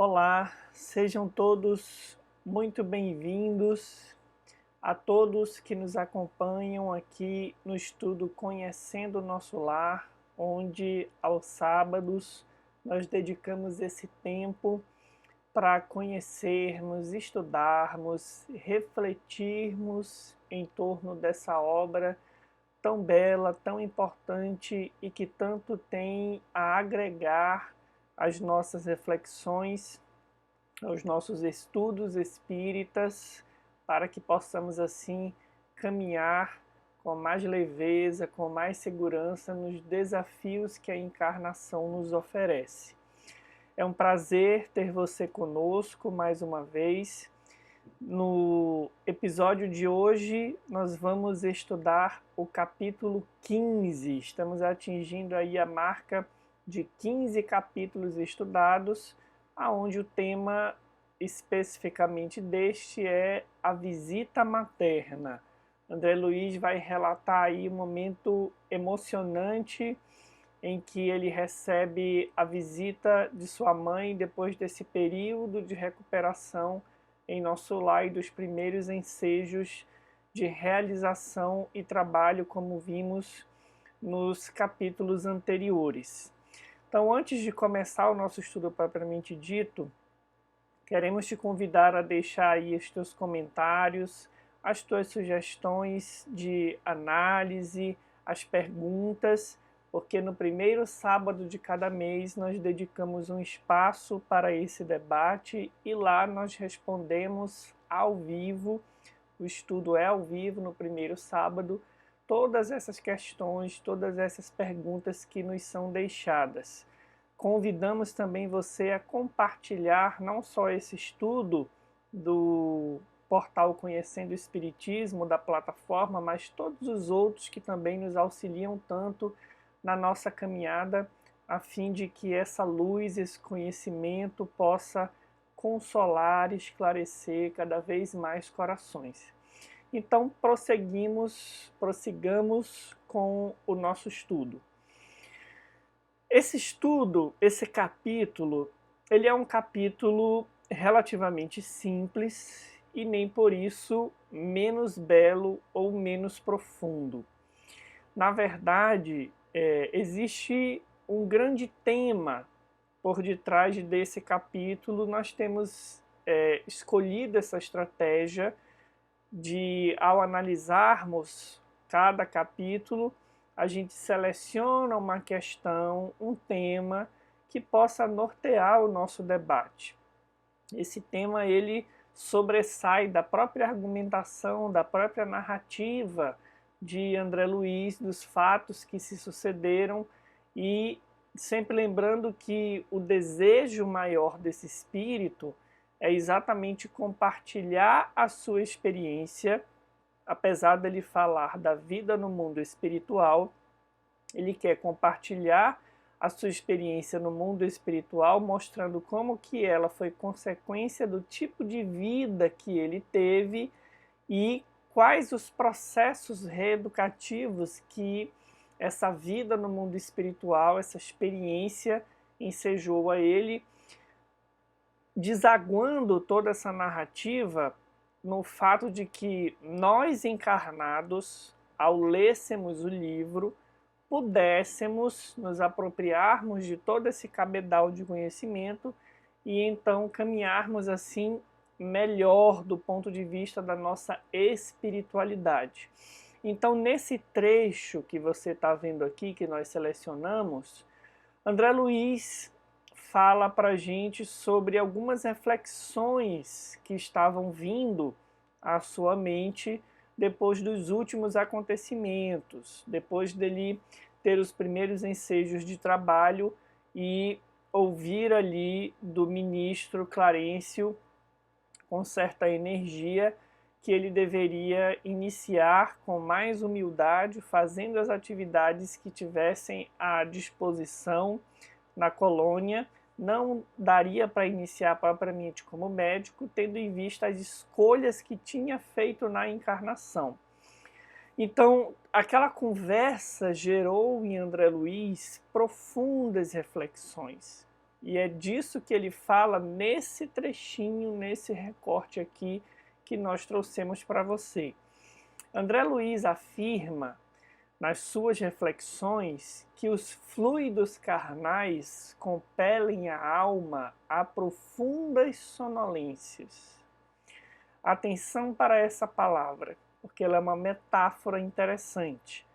Olá, sejam todos muito bem-vindos a todos que nos acompanham aqui no estudo Conhecendo o Nosso Lar, onde aos sábados nós dedicamos esse tempo para conhecermos, estudarmos, refletirmos em torno dessa obra tão bela, tão importante e que tanto tem a agregar às nossas reflexões, aos nossos estudos espíritas, para que possamos assim caminhar com mais leveza, com mais segurança nos desafios que a encarnação nos oferece. É um prazer ter você conosco mais uma vez. No episódio de hoje, nós vamos estudar o capítulo 15. Estamos atingindo aí a marca de 15 capítulos estudados, aonde o tema especificamente deste é a visita materna. André Luiz vai relatar aí um momento emocionante em que ele recebe a visita de sua mãe depois desse período de recuperação em nosso lar e dos primeiros ensejos de realização e trabalho, como vimos nos capítulos anteriores. Então, antes de começar o nosso estudo propriamente dito, queremos te convidar a deixar aí os teus comentários, as tuas sugestões de análise, as perguntas, porque no primeiro sábado de cada mês nós dedicamos um espaço para esse debate e lá nós respondemos ao vivo, o estudo é ao vivo no primeiro sábado, todas essas questões, todas essas perguntas que nos são deixadas. Convidamos também você a compartilhar não só esse estudo do portal Conhecendo o Espiritismo, da plataforma, mas todos os outros que também nos auxiliam tanto na nossa caminhada, a fim de que essa luz, esse conhecimento possa consolar, esclarecer cada vez mais corações. Então, prossigamos com o nosso estudo. Esse estudo, esse capítulo, ele é um capítulo relativamente simples e nem por isso menos belo ou menos profundo. Na verdade, existe um grande tema por detrás desse capítulo. Nós temos escolhido essa estratégia de, ao analisarmos cada capítulo, a gente seleciona uma questão, um tema que possa nortear o nosso debate. Esse tema ele sobressai da própria argumentação, da própria narrativa de André Luiz, dos fatos que se sucederam, e sempre lembrando que o desejo maior desse espírito é exatamente compartilhar a sua experiência. Apesar dele falar da vida no mundo espiritual, ele quer compartilhar a sua experiência no mundo espiritual, mostrando como que ela foi consequência do tipo de vida que ele teve e quais os processos reeducativos que essa vida no mundo espiritual, essa experiência ensejou a ele, desaguando toda essa narrativa no fato de que nós encarnados, ao lêssemos o livro, pudéssemos nos apropriarmos de todo esse cabedal de conhecimento e então caminharmos assim melhor do ponto de vista da nossa espiritualidade. Então, nesse trecho que você está vendo aqui, que nós selecionamos, André Luiz fala para a gente sobre algumas reflexões que estavam vindo à sua mente depois dos últimos acontecimentos, depois dele ter os primeiros ensejos de trabalho e ouvir ali do ministro Clarencio, com certa energia, que ele deveria iniciar com mais humildade, fazendo as atividades que tivessem à disposição na colônia. Não daria para iniciar propriamente como médico, tendo em vista as escolhas que tinha feito na encarnação. Então, aquela conversa gerou em André Luiz profundas reflexões. E é disso que ele fala nesse trechinho, nesse recorte aqui que nós trouxemos para você. André Luiz afirma, nas suas reflexões, que os fluidos carnais compelem a alma a profundas sonolências. Atenção para essa palavra, porque ela é uma metáfora interessante.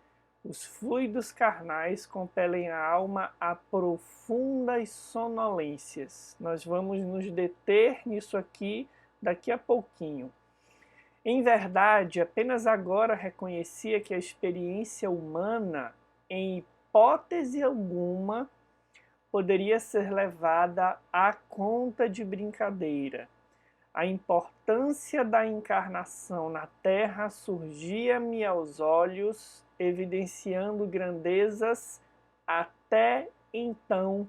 Os fluidos carnais compelem a alma a profundas sonolências. Nós vamos nos deter nisso aqui daqui a pouquinho. Em verdade, apenas agora reconhecia que a experiência humana, em hipótese alguma, poderia ser levada à conta de brincadeira. A importância da encarnação na Terra surgia-me aos olhos, evidenciando grandezas até então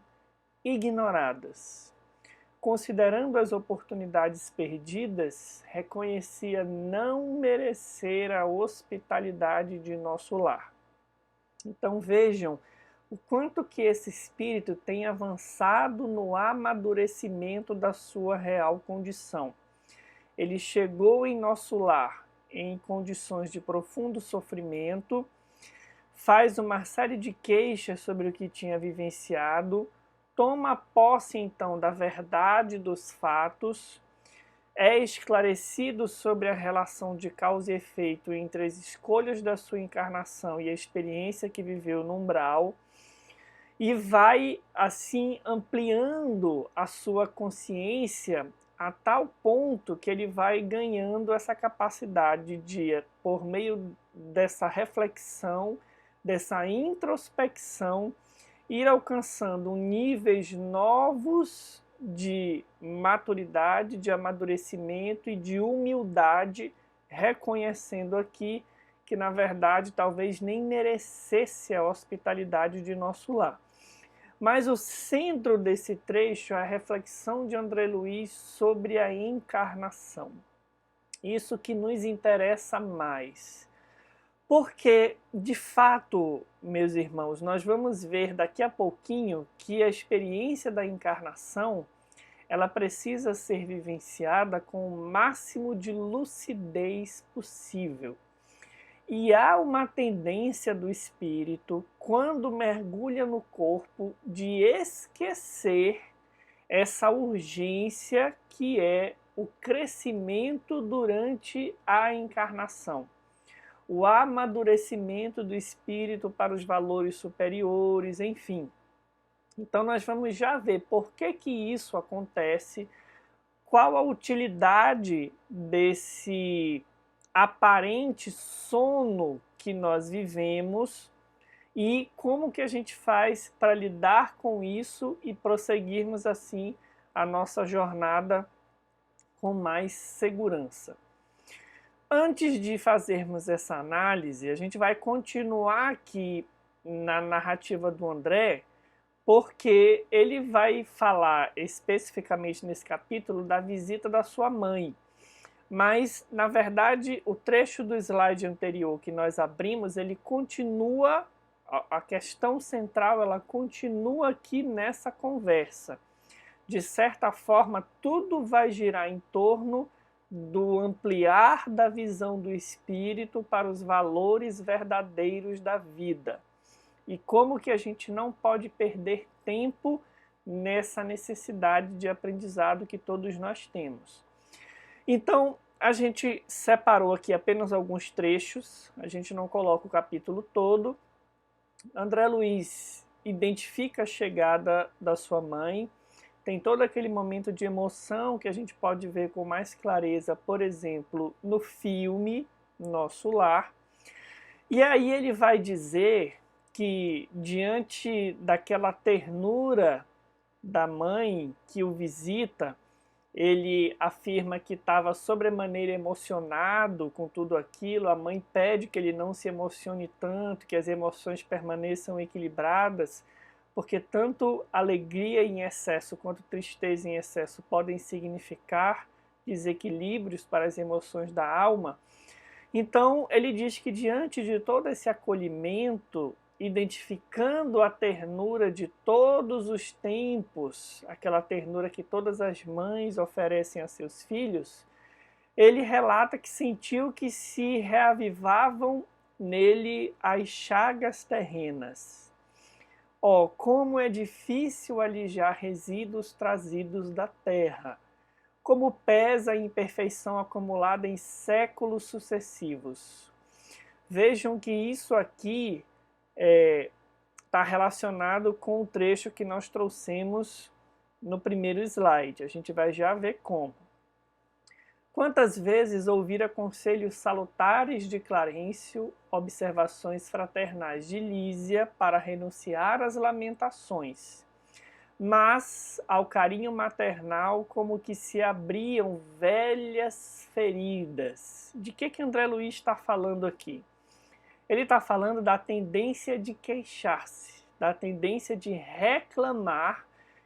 ignoradas. Considerando as oportunidades perdidas, reconhecia não merecer a hospitalidade de nosso lar. Então vejam o quanto que esse espírito tem avançado no amadurecimento da sua real condição. Ele chegou em nosso lar em condições de profundo sofrimento, faz uma série de queixas sobre o que tinha vivenciado, toma posse então da verdade dos fatos, é esclarecido sobre a relação de causa e efeito entre as escolhas da sua encarnação e a experiência que viveu no umbral, e vai assim ampliando a sua consciência a tal ponto que ele vai ganhando essa capacidade de, por meio dessa reflexão, dessa introspecção, ir alcançando níveis novos de maturidade, de amadurecimento e de humildade, reconhecendo aqui que na verdade talvez nem merecesse a hospitalidade de nosso lar. Mas o centro desse trecho é a reflexão de André Luiz sobre a encarnação. Isso que nos interessa mais. Porque, de fato, meus irmãos, nós vamos ver daqui a pouquinho que a experiência da encarnação ela precisa ser vivenciada com o máximo de lucidez possível. E há uma tendência do espírito, quando mergulha no corpo, de esquecer essa urgência que é o crescimento durante a encarnação. O amadurecimento do espírito para os valores superiores, enfim. Então nós vamos já ver por que isso acontece, qual a utilidade desse aparente sono que nós vivemos e como que a gente faz para lidar com isso e prosseguirmos assim a nossa jornada com mais segurança. Antes de fazermos essa análise, a gente vai continuar aqui na narrativa do André, porque ele vai falar especificamente nesse capítulo da visita da sua mãe. Mas, na verdade, o trecho do slide anterior que nós abrimos, ele continua, a questão central, ela continua aqui nessa conversa. De certa forma, tudo vai girar em torno do ampliar da visão do espírito para os valores verdadeiros da vida. E como que a gente não pode perder tempo nessa necessidade de aprendizado que todos nós temos. Então, a gente separou aqui apenas alguns trechos, a gente não coloca o capítulo todo. André Luiz identifica a chegada da sua mãe, tem todo aquele momento de emoção que a gente pode ver com mais clareza, por exemplo, no filme Nosso Lar. E aí ele vai dizer que, diante daquela ternura da mãe que o visita, ele afirma que estava sobremaneira emocionado com tudo aquilo, a mãe pede que ele não se emocione tanto, que as emoções permaneçam equilibradas, porque tanto alegria em excesso quanto tristeza em excesso podem significar desequilíbrios para as emoções da alma. Então ele diz que diante de todo esse acolhimento, identificando a ternura de todos os tempos, aquela ternura que todas as mães oferecem a seus filhos, ele relata que sentiu que se reavivavam nele as chagas terrenas. Oh, como é difícil alijar resíduos trazidos da terra! Como pesa a imperfeição acumulada em séculos sucessivos! Vejam que isso aqui está relacionado com o trecho que nós trouxemos no primeiro slide. A gente vai já ver como. Quantas vezes ouvira conselhos salutares de Clarencio, observações fraternais de Lísia para renunciar às lamentações, mas ao carinho maternal como que se abriam velhas feridas. De que André Luiz está falando aqui? Ele está falando da tendência de queixar-se, da tendência de reclamar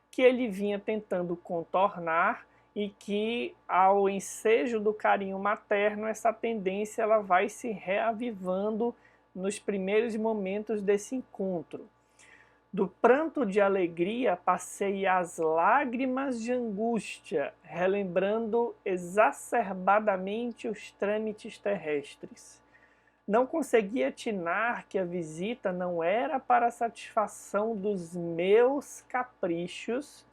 que ele vinha tentando contornar e que, ao ensejo do carinho materno, essa tendência ela vai se reavivando nos primeiros momentos desse encontro. Do pranto de alegria passei às lágrimas de angústia, relembrando exacerbadamente os trâmites terrestres. Não conseguia atinar que a visita não era para a satisfação dos meus caprichos,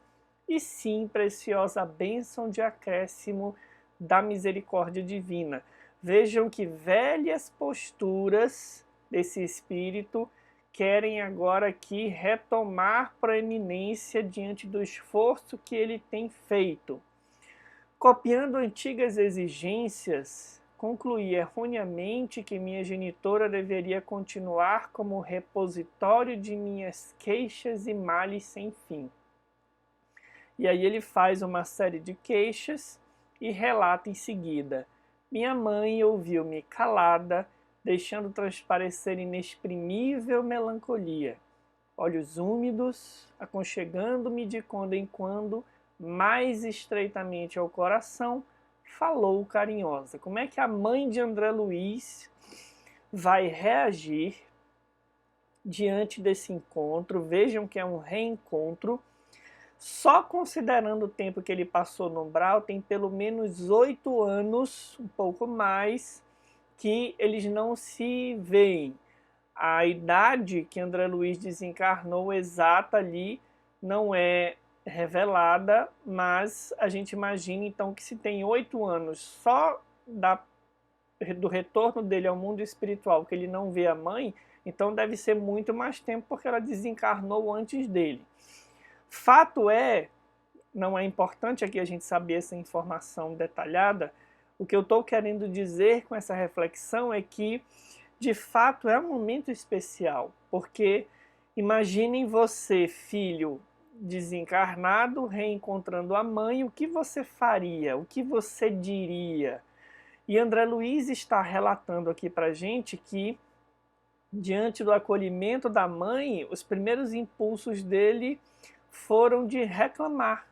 e sim preciosa bênção de acréscimo da misericórdia divina. Vejam que velhas posturas desse espírito querem agora aqui retomar proeminência diante do esforço que ele tem feito. Copiando antigas exigências, concluí erroneamente que minha genitora deveria continuar como repositório de minhas queixas e males sem fim. E aí ele faz uma série de queixas e relata em seguida: minha mãe ouviu-me calada, deixando transparecer inexprimível melancolia. Olhos úmidos, aconchegando-me de quando em quando, mais estreitamente ao coração, falou carinhosa. Como é que a mãe de André Luiz vai reagir diante desse encontro? Vejam que é um reencontro. Só considerando o tempo que ele passou no umbral, tem pelo menos 8 anos, um pouco mais, que eles não se veem. A idade que André Luiz desencarnou exata ali não é revelada, mas a gente imagina então que se tem 8 anos só do retorno dele ao mundo espiritual, que ele não vê a mãe, então deve ser muito mais tempo porque ela desencarnou antes dele. Fato é, não é importante aqui a gente saber essa informação detalhada, o que eu estou querendo dizer com essa reflexão é que, de fato, é um momento especial, porque imaginem você, filho desencarnado, reencontrando a mãe, o que você faria? O que você diria? E André Luiz está relatando aqui para a gente que, diante do acolhimento da mãe, os primeiros impulsos dele foram de reclamar,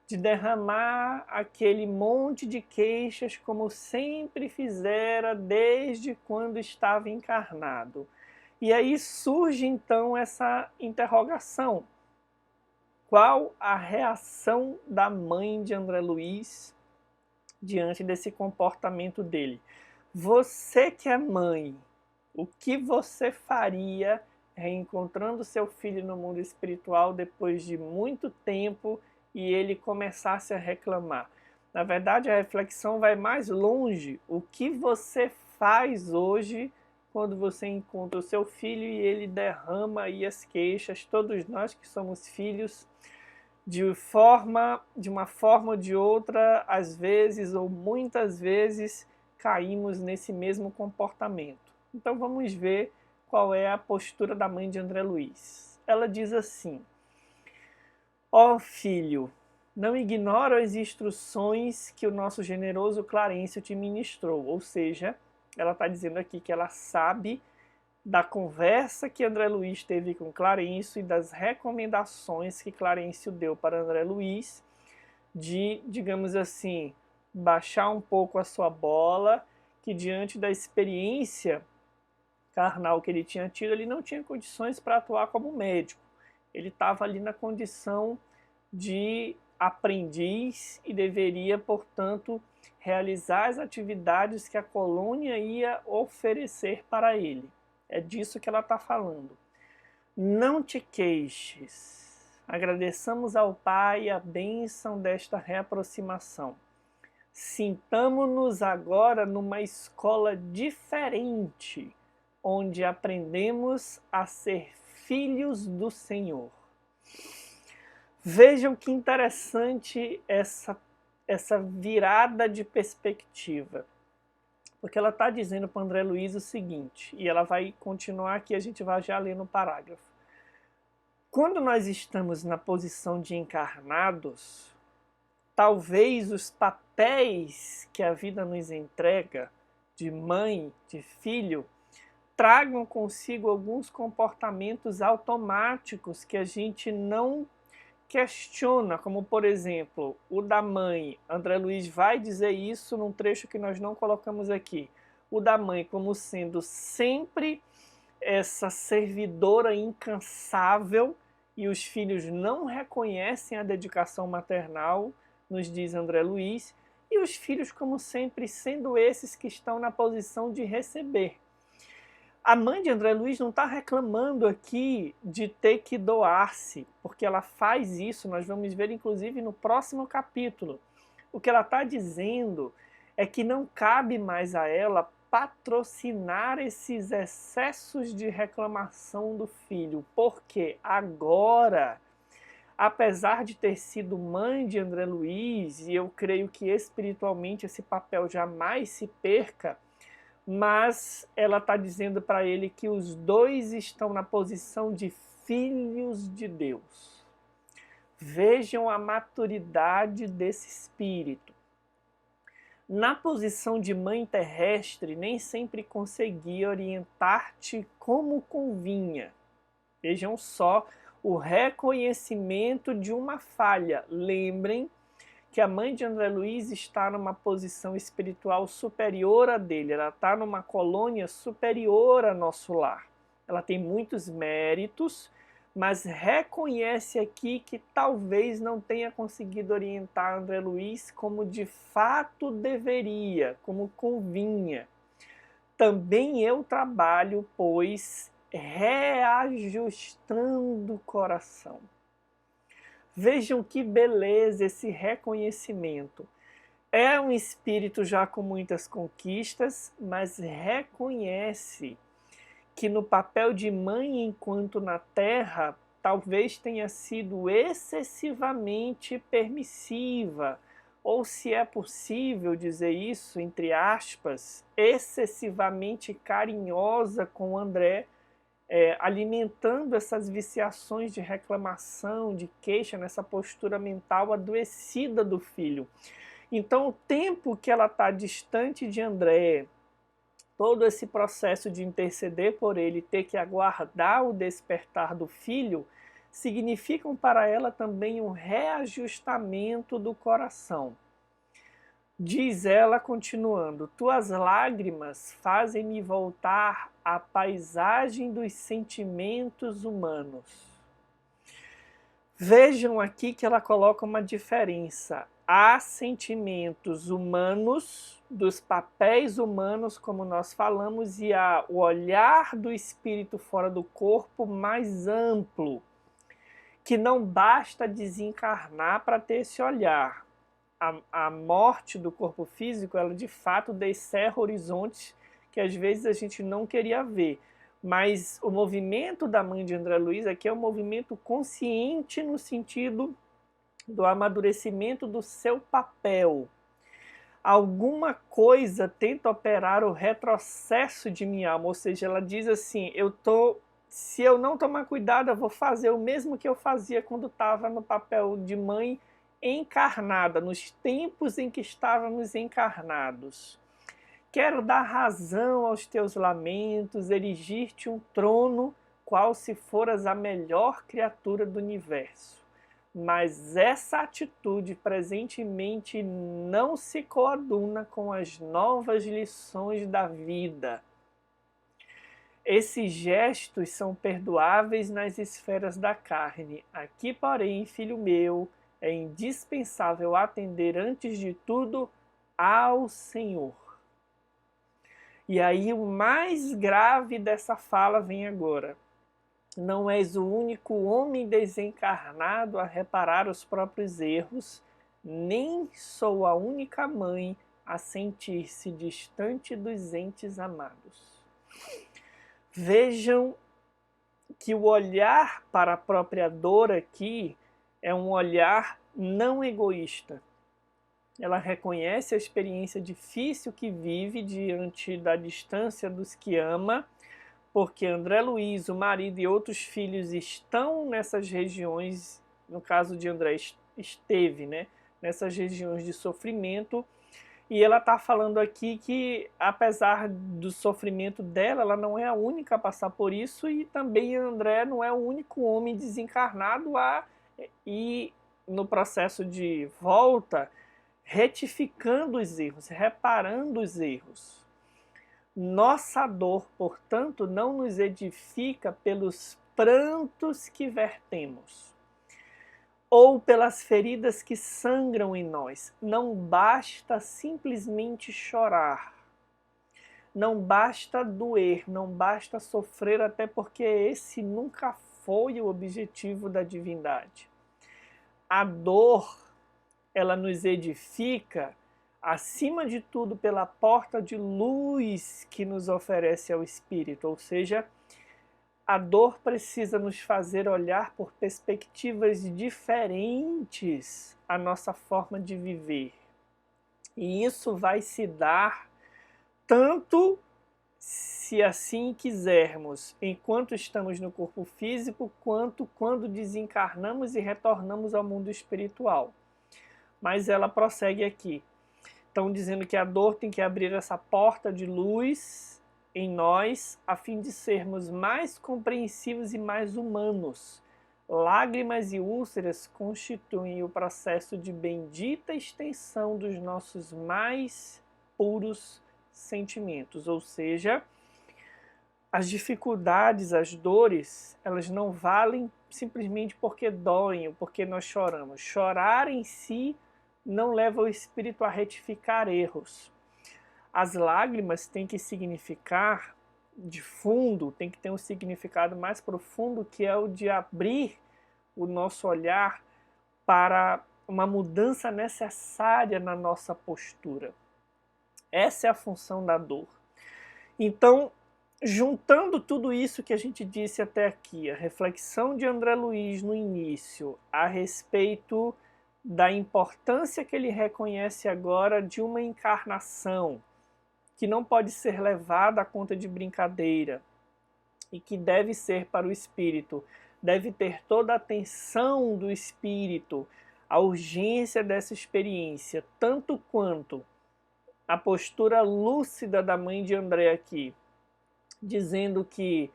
de derramar aquele monte de queixas como sempre fizera desde quando estava encarnado. E aí surge então essa interrogação: qual a reação da mãe de André Luiz diante desse comportamento dele? Você que é mãe, o que você faria reencontrando seu filho no mundo espiritual depois de muito tempo e ele começasse a reclamar? Na verdade, a reflexão vai mais longe. O que você faz hoje quando você encontra o seu filho e ele derrama aí as queixas? Todos nós que somos filhos, de uma forma ou de outra, às vezes ou muitas vezes, caímos nesse mesmo comportamento. Então vamos ver qual é a postura da mãe de André Luiz. Ela diz assim: ó filho, não ignoro as instruções que o nosso generoso Clarencio te ministrou. Ou seja, ela está dizendo aqui que ela sabe da conversa que André Luiz teve com Clarencio e das recomendações que Clarencio deu para André Luiz de, digamos assim, baixar um pouco a sua bola, que diante da experiência carnal que ele tinha tido, ele não tinha condições para atuar como médico. Ele estava ali na condição de aprendiz e deveria, portanto, realizar as atividades que a colônia ia oferecer para ele. É disso que ela está falando. Não te queixes. Agradeçamos ao Pai a bênção desta reaproximação. Sintamo-nos agora numa escola diferente, onde aprendemos a ser filhos do Senhor. Vejam que interessante essa virada de perspectiva. Porque ela está dizendo para André Luiz o seguinte, e ela vai continuar aqui, a gente vai já ler no parágrafo. Quando nós estamos na posição de encarnados, talvez os papéis que a vida nos entrega, de mãe, de filho, tragam consigo alguns comportamentos automáticos que a gente não questiona, como por exemplo, o da mãe. André Luiz vai dizer isso num trecho que nós não colocamos aqui. O da mãe como sendo sempre essa servidora incansável, e os filhos não reconhecem a dedicação maternal, nos diz André Luiz, e os filhos como sempre sendo esses que estão na posição de receber. A mãe de André Luiz não está reclamando aqui de ter que doar-se, porque ela faz isso, nós vamos ver inclusive no próximo capítulo. O que ela está dizendo é que não cabe mais a ela patrocinar esses excessos de reclamação do filho, porque agora, apesar de ter sido mãe de André Luiz, e eu creio que espiritualmente esse papel jamais se perca, mas ela está dizendo para ele que os dois estão na posição de filhos de Deus. Vejam a maturidade desse espírito. Na posição de mãe terrestre, nem sempre conseguia orientar-te como convinha. Vejam só o reconhecimento de uma falha. Lembrem que a mãe de André Luiz está numa posição espiritual superior a dele, ela está numa colônia superior a nosso lar. Ela tem muitos méritos, mas reconhece aqui que talvez não tenha conseguido orientar André Luiz como de fato deveria, como convinha. Também eu trabalho, pois, reajustando o coração. Vejam que beleza esse reconhecimento. É um espírito já com muitas conquistas, mas reconhece que no papel de mãe enquanto na terra, talvez tenha sido excessivamente permissiva, ou se é possível dizer isso, entre aspas, excessivamente carinhosa com André, alimentando essas viciações de reclamação, de queixa, nessa postura mental adoecida do filho. Então, o tempo que ela está distante de André, todo esse processo de interceder por ele, ter que aguardar o despertar do filho, significam para ela também um reajustamento do coração. Diz ela, continuando, tuas lágrimas fazem-me voltar à paisagem dos sentimentos humanos. Vejam aqui que ela coloca uma diferença. Há sentimentos humanos, dos papéis humanos, como nós falamos, e há o olhar do espírito fora do corpo mais amplo, que não basta desencarnar para ter esse olhar. A morte do corpo físico, ela de fato descerra horizontes que às vezes a gente não queria ver. Mas o movimento da mãe de André Luiz aqui é um movimento consciente no sentido do amadurecimento do seu papel. Alguma coisa tenta operar o retrocesso de minha alma, ou seja, ela diz assim, se eu não tomar cuidado, eu vou fazer o mesmo que eu fazia quando estava no papel de mãe encarnada, nos tempos em que estávamos encarnados. Quero dar razão aos teus lamentos, erigir-te um trono, qual se foras a melhor criatura do universo. Mas essa atitude presentemente não se coaduna com as novas lições da vida. Esses gestos são perdoáveis nas esferas da carne. Aqui, porém, filho meu, é indispensável atender antes de tudo ao Senhor. E aí o mais grave dessa fala vem agora. Não és o único homem desencarnado a reparar os próprios erros, nem sou a única mãe a sentir-se distante dos entes amados. Vejam que o olhar para a própria dor aqui é um olhar não egoísta. Ela reconhece a experiência difícil que vive diante da distância dos que ama, porque André Luiz, o marido e outros filhos estão nessas regiões, no caso de André esteve, né, nessas regiões de sofrimento, e ela está falando aqui que, apesar do sofrimento dela, ela não é a única a passar por isso, e também André não é o único homem desencarnado a ir no processo de volta, retificando os erros, reparando os erros. Nossa dor, portanto, não nos edifica pelos prantos que vertemos, ou pelas feridas que sangram em nós. Não basta simplesmente chorar. Não basta doer, não basta sofrer, até porque esse nunca foi o objetivo da divindade. A dor, ela nos edifica, acima de tudo, pela porta de luz que nos oferece ao Espírito, ou seja, a dor precisa nos fazer olhar por perspectivas diferentes a nossa forma de viver. E isso vai se dar tanto, se assim quisermos, enquanto estamos no corpo físico, quanto quando desencarnamos e retornamos ao mundo espiritual. Mas ela prossegue aqui. Estão dizendo que a dor tem que abrir essa porta de luz em nós, a fim de sermos mais compreensivos e mais humanos. Lágrimas e úlceras constituem o processo de bendita extensão dos nossos mais puros sentimentos, ou seja, as dificuldades, as dores, elas não valem simplesmente porque doem ou porque nós choramos. Chorar em si não leva o espírito a retificar erros. As lágrimas têm que significar de fundo, tem que ter um significado mais profundo, que é o de abrir o nosso olhar para uma mudança necessária na nossa postura. Essa é a função da dor. Então, juntando tudo isso que a gente disse até aqui, a reflexão de André Luiz no início a respeito da importância que ele reconhece agora de uma encarnação, que não pode ser levada à conta de brincadeira e que deve ser para o espírito, deve ter toda a atenção do espírito, a urgência dessa experiência, tanto quanto a postura lúcida da mãe de André aqui, dizendo que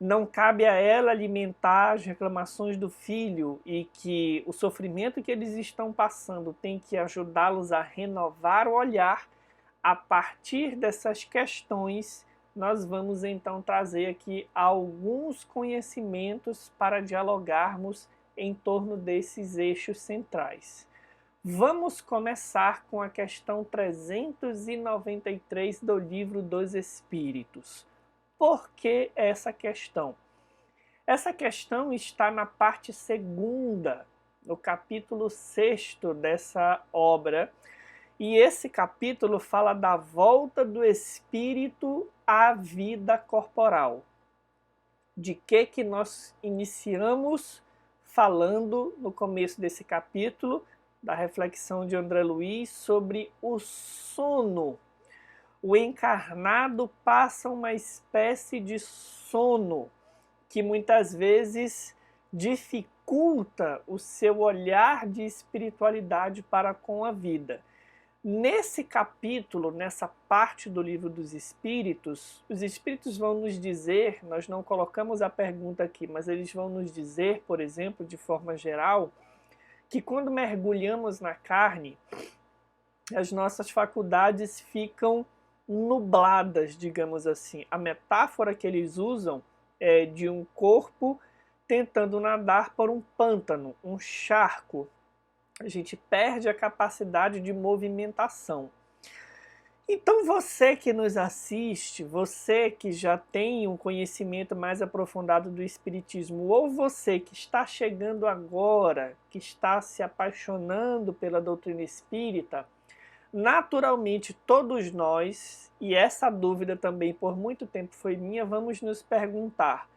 não cabe a ela alimentar as reclamações do filho e que o sofrimento que eles estão passando tem que ajudá-los a renovar o olhar. A partir dessas questões, nós vamos então trazer aqui alguns conhecimentos para dialogarmos em torno desses eixos centrais. Vamos começar com a questão 393 do Livro dos Espíritos. Por que essa questão? Essa questão está na parte 2ª, no capítulo 6º dessa obra, e esse capítulo fala da volta do espírito à vida corporal. De que nós iniciamos falando no começo desse capítulo, da reflexão de André Luiz sobre o sono. O encarnado passa uma espécie de sono que muitas vezes dificulta o seu olhar de espiritualidade para com a vida. Nesse capítulo, nessa parte do Livro dos Espíritos, os Espíritos vão nos dizer, nós não colocamos a pergunta aqui, mas eles vão nos dizer, por exemplo, de forma geral, que quando mergulhamos na carne, as nossas faculdades ficam nubladas, digamos assim. A metáfora que eles usam é de um corpo tentando nadar por um pântano, um charco. A gente perde a capacidade de movimentação. Então você que nos assiste, você que já tem um conhecimento mais aprofundado do Espiritismo, ou você que está chegando agora, que está se apaixonando pela doutrina espírita, naturalmente todos nós, e essa dúvida também por muito tempo foi minha, vamos nos perguntar,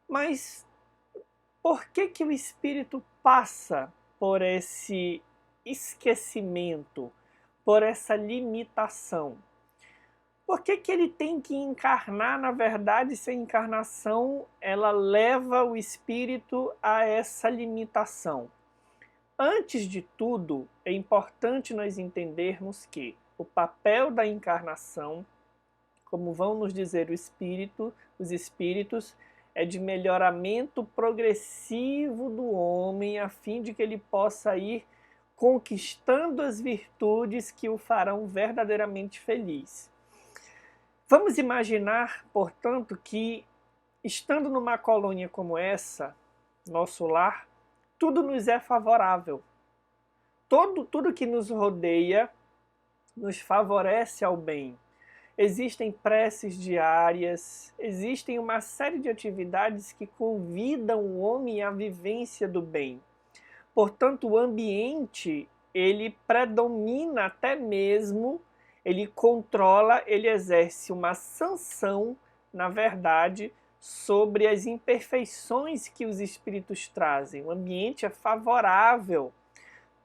mas por que que o espírito passa por esse esquecimento, por essa limitação? Por que que ele tem que encarnar? Na verdade, se a encarnação ela leva o espírito a essa limitação. Antes de tudo, é importante nós entendermos que o papel da encarnação, como vão nos dizer os espíritos, é de melhoramento progressivo do homem, a fim de que ele possa ir conquistando as virtudes que o farão verdadeiramente feliz. Vamos imaginar, portanto, que estando numa colônia como essa, nosso lar, tudo nos é favorável. Tudo que nos rodeia nos favorece ao bem. Existem preces diárias, existem uma série de atividades que convidam o homem à vivência do bem. Portanto, o ambiente, ele predomina até mesmo, ele controla, ele exerce uma sanção, na verdade, sobre as imperfeições que os espíritos trazem. O ambiente é favorável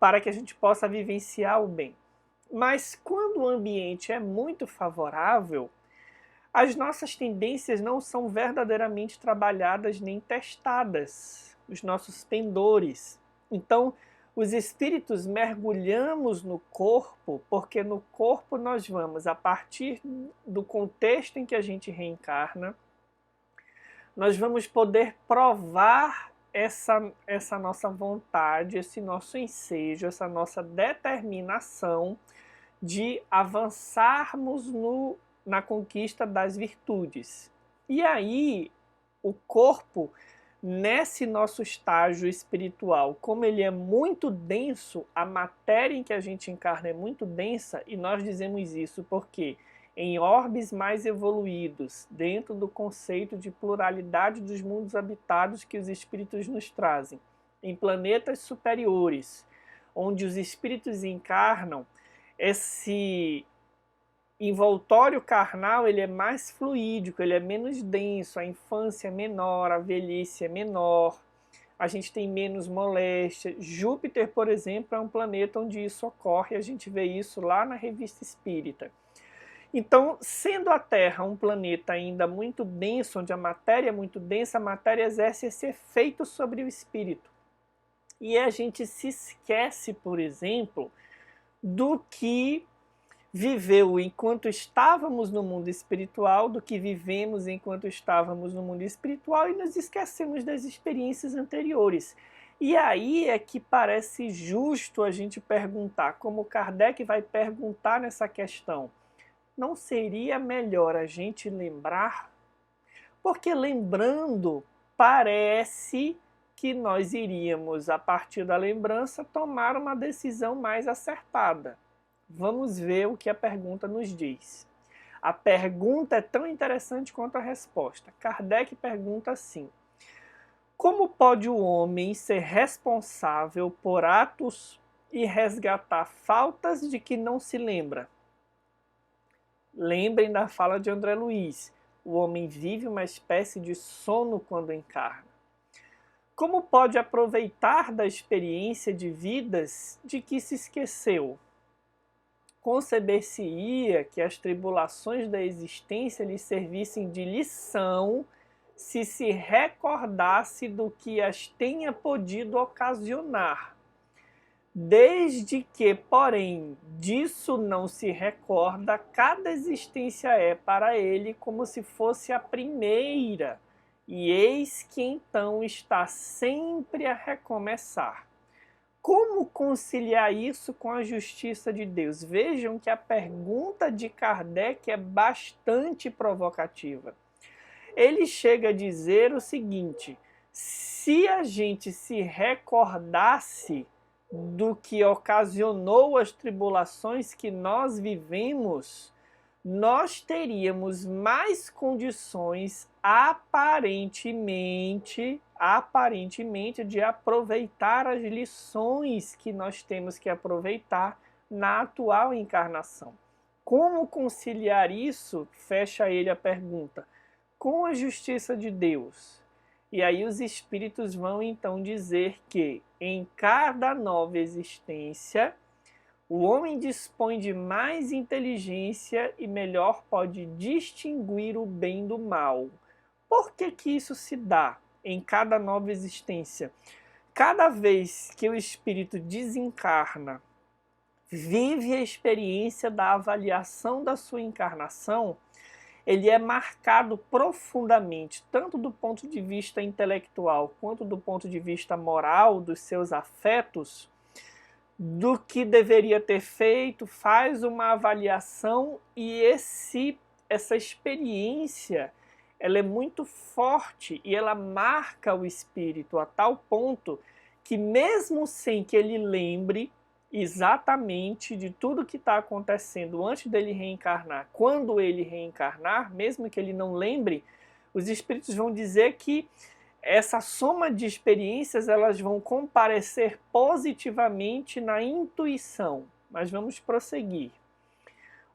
para que a gente possa vivenciar o bem. Mas quando o ambiente é muito favorável, as nossas tendências não são verdadeiramente trabalhadas nem testadas, os nossos pendores. Então, os espíritos mergulhamos no corpo, porque no corpo nós vamos, a partir do contexto em que a gente reencarna, nós vamos poder provar essa nossa vontade, esse nosso ensejo, essa nossa determinação de avançarmos na conquista das virtudes. E aí, o corpo, nesse nosso estágio espiritual, como ele é muito denso, a matéria em que a gente encarna é muito densa, e nós dizemos isso porque em orbes mais evoluídos, dentro do conceito de pluralidade dos mundos habitados que os espíritos nos trazem, em planetas superiores, onde os espíritos encarnam, esse envoltório carnal ele é mais fluídico, ele é menos denso, a infância é menor, a velhice é menor, a gente tem menos moléstia. Júpiter, por exemplo, é um planeta onde isso ocorre, a gente vê isso lá na Revista Espírita. Então, sendo a Terra um planeta ainda muito denso, onde a matéria é muito densa, a matéria exerce esse efeito sobre o espírito. E a gente se esquece, por exemplo, do que viveu enquanto estávamos no mundo espiritual, do que vivemos enquanto estávamos no mundo espiritual, e nos esquecemos das experiências anteriores. E aí é que parece justo a gente perguntar, como Kardec vai perguntar nessa questão, não seria melhor a gente lembrar? Porque lembrando, parece que nós iríamos, a partir da lembrança, tomar uma decisão mais acertada. Vamos ver o que a pergunta nos diz. A pergunta é tão interessante quanto a resposta. Kardec pergunta assim: como pode o homem ser responsável por atos e resgatar faltas de que não se lembra? Lembrem da fala de André Luiz: o homem vive uma espécie de sono quando encarna. Como pode aproveitar da experiência de vidas de que se esqueceu? Conceber-se-ia que as tribulações da existência lhe servissem de lição se recordasse do que as tenha podido ocasionar. Desde que, porém, disso não se recorda, cada existência é para ele como se fosse a primeira, e eis que então está sempre a recomeçar. Como conciliar isso com a justiça de Deus? Vejam que a pergunta de Kardec é bastante provocativa. Ele chega a dizer o seguinte: se a gente se recordasse do que ocasionou as tribulações que nós vivemos, nós teríamos mais condições aparentemente de aproveitar as lições que nós temos que aproveitar na atual encarnação. Como conciliar isso? Fecha ele a pergunta. Com a justiça de Deus. E aí os espíritos vão então dizer que em cada nova existência o homem dispõe de mais inteligência e melhor pode distinguir o bem do mal. Por que que isso se dá em cada nova existência? Cada vez que o espírito desencarna, vive a experiência da avaliação da sua encarnação, ele é marcado profundamente, tanto do ponto de vista intelectual quanto do ponto de vista moral, dos seus afetos, do que deveria ter feito, faz uma avaliação e essa experiência ela é muito forte e ela marca o espírito a tal ponto que mesmo sem que ele lembre exatamente de tudo que está acontecendo antes dele reencarnar, quando ele reencarnar, mesmo que ele não lembre, os espíritos vão dizer que essa soma de experiências elas vão comparecer positivamente na intuição. Mas vamos prosseguir.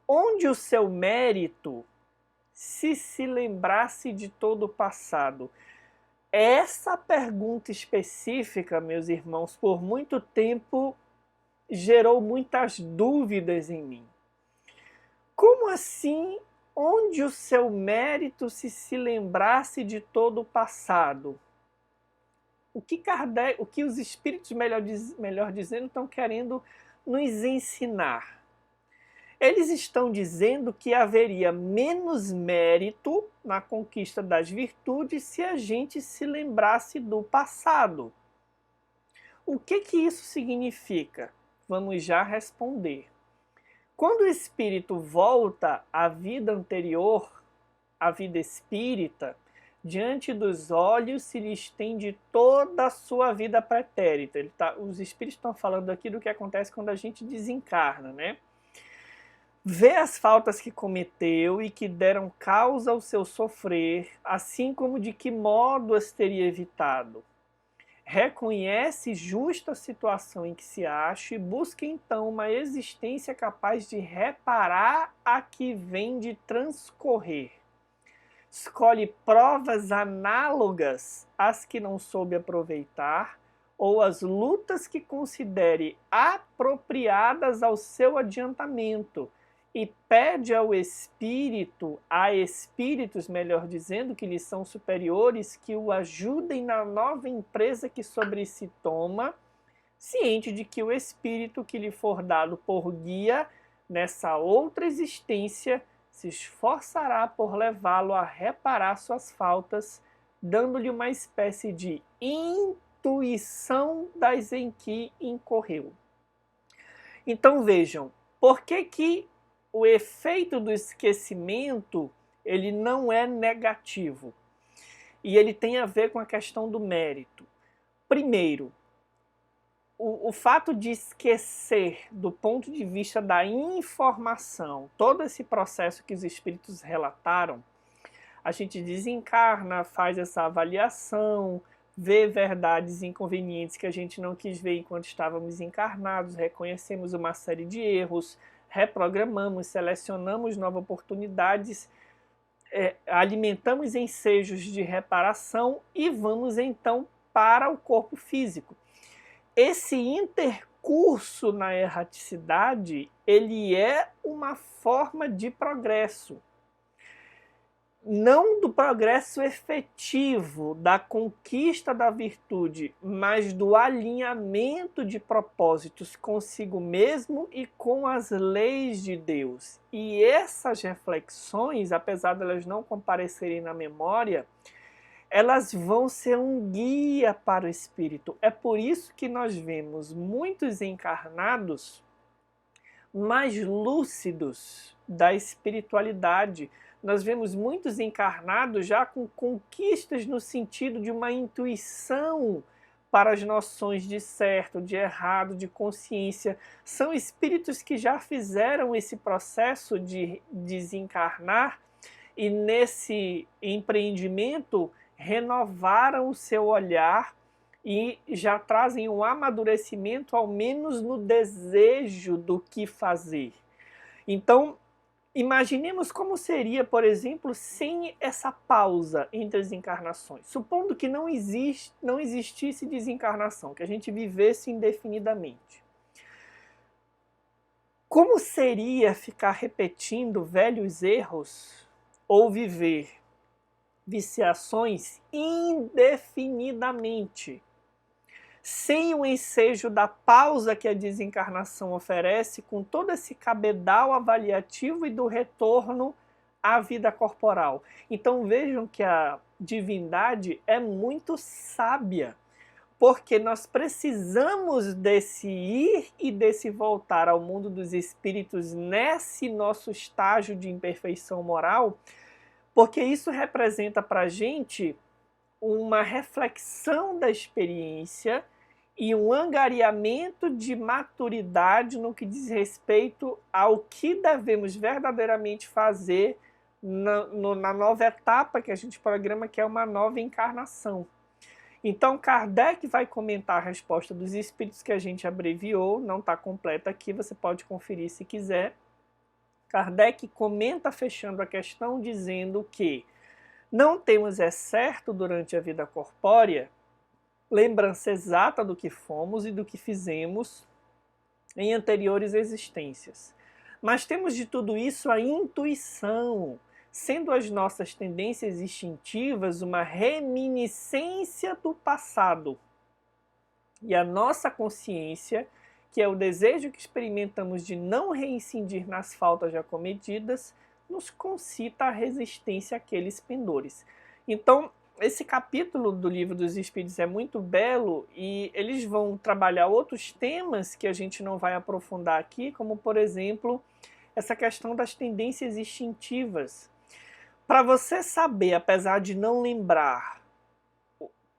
Onde o seu mérito se lembrasse de todo o passado? Essa pergunta específica, meus irmãos, por muito tempo gerou muitas dúvidas em mim. Como assim, onde o seu mérito se lembrasse de todo o passado? O que os espíritos, melhor dizendo, estão querendo nos ensinar? Eles estão dizendo que haveria menos mérito na conquista das virtudes se a gente se lembrasse do passado. O que isso significa? Vamos já responder. Quando o espírito volta à vida anterior, à vida espírita, diante dos olhos se lhe estende toda a sua vida pretérita. Os espíritos estão falando aqui do que acontece quando a gente desencarna, né? Vê as faltas que cometeu e que deram causa ao seu sofrer, assim como de que modo as teria evitado. Reconhece justa a situação em que se acha e busca então uma existência capaz de reparar a que vem de transcorrer. Escolhe provas análogas às que não soube aproveitar ou as lutas que considere apropriadas ao seu adiantamento e pede ao espírito, a espíritos, melhor dizendo, que lhe são superiores, que o ajudem na nova empresa que sobre si toma, ciente de que o espírito que lhe for dado por guia nessa outra existência se esforçará por levá-lo a reparar suas faltas, dando-lhe uma espécie de intuição das em que incorreu. Então vejam, por que o efeito do esquecimento ele não é negativo? E ele tem a ver com a questão do mérito. Primeiro, o fato de esquecer do ponto de vista da informação, todo esse processo que os espíritos relataram, a gente desencarna, faz essa avaliação, vê verdades inconvenientes que a gente não quis ver enquanto estávamos encarnados, reconhecemos uma série de erros, reprogramamos, selecionamos novas oportunidades, alimentamos ensejos de reparação e vamos então para o corpo físico. Esse intercurso na erraticidade, ele é uma forma de progresso. Não do progresso efetivo, da conquista da virtude, mas do alinhamento de propósitos consigo mesmo e com as leis de Deus. E essas reflexões, apesar de elas não comparecerem na memória, elas vão ser um guia para o espírito. É por isso que nós vemos muitos encarnados mais lúcidos da espiritualidade. Nós vemos muitos encarnados já com conquistas no sentido de uma intuição para as noções de certo, de errado, de consciência. São espíritos que já fizeram esse processo de desencarnar e nesse empreendimento renovaram o seu olhar e já trazem um amadurecimento, ao menos no desejo do que fazer. Então, imaginemos como seria, por exemplo, sem essa pausa entre as encarnações. Supondo que não existisse desencarnação, que a gente vivesse indefinidamente. Como seria ficar repetindo velhos erros ou viver viciações indefinidamente, sem o ensejo da pausa que a desencarnação oferece, com todo esse cabedal avaliativo e do retorno à vida corporal? Então vejam que a divindade é muito sábia, porque nós precisamos desse ir e desse voltar ao mundo dos espíritos nesse nosso estágio de imperfeição moral, porque isso representa para a gente uma reflexão da experiência e um angariamento de maturidade no que diz respeito ao que devemos verdadeiramente fazer na nova etapa que a gente programa, que é uma nova encarnação. Então, Kardec vai comentar a resposta dos espíritos que a gente abreviou, não está completa aqui, você pode conferir se quiser. Kardec comenta fechando a questão dizendo que não temos certo durante a vida corpórea lembrança exata do que fomos e do que fizemos em anteriores existências. Mas temos de tudo isso a intuição, sendo as nossas tendências instintivas uma reminiscência do passado. E a nossa consciência, que é o desejo que experimentamos de não reincidir nas faltas já cometidas, nos concita a resistência àqueles pendores. Então, esse capítulo do Livro dos Espíritos é muito belo e eles vão trabalhar outros temas que a gente não vai aprofundar aqui, como, por exemplo, essa questão das tendências instintivas. Para você saber, apesar de não lembrar,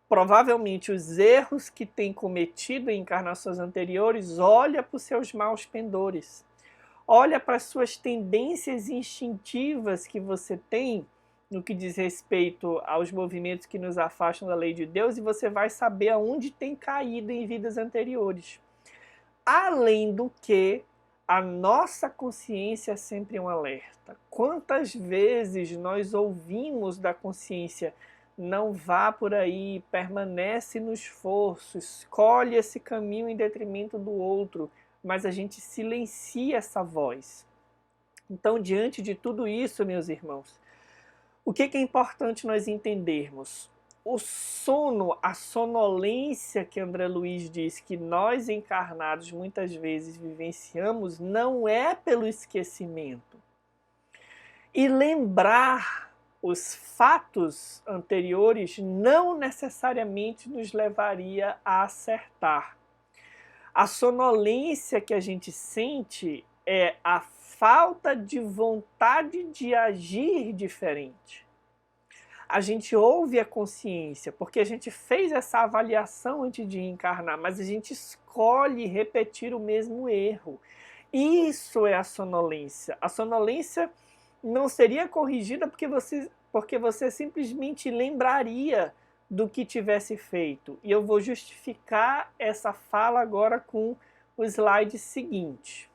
provavelmente os erros que tem cometido em encarnações anteriores, olha para os seus maus pendores. Olha para as suas tendências instintivas que você tem no que diz respeito aos movimentos que nos afastam da lei de Deus, e você vai saber aonde tem caído em vidas anteriores. Além do que, a nossa consciência é sempre um alerta. Quantas vezes nós ouvimos da consciência: não vá por aí, permanece no esforço, escolhe esse caminho em detrimento do outro, mas a gente silencia essa voz. Então, diante de tudo isso, meus irmãos, o que é importante nós entendermos? O sono, a sonolência que André Luiz diz que nós encarnados muitas vezes vivenciamos, não é pelo esquecimento. E lembrar os fatos anteriores não necessariamente nos levaria a acertar. A sonolência que a gente sente é a falta de vontade de agir diferente. A gente ouve a consciência, porque a gente fez essa avaliação antes de encarnar, mas a gente escolhe repetir o mesmo erro. Isso é a sonolência. A sonolência não seria corrigida porque você simplesmente lembraria do que tivesse feito. E eu vou justificar essa fala agora com o slide seguinte.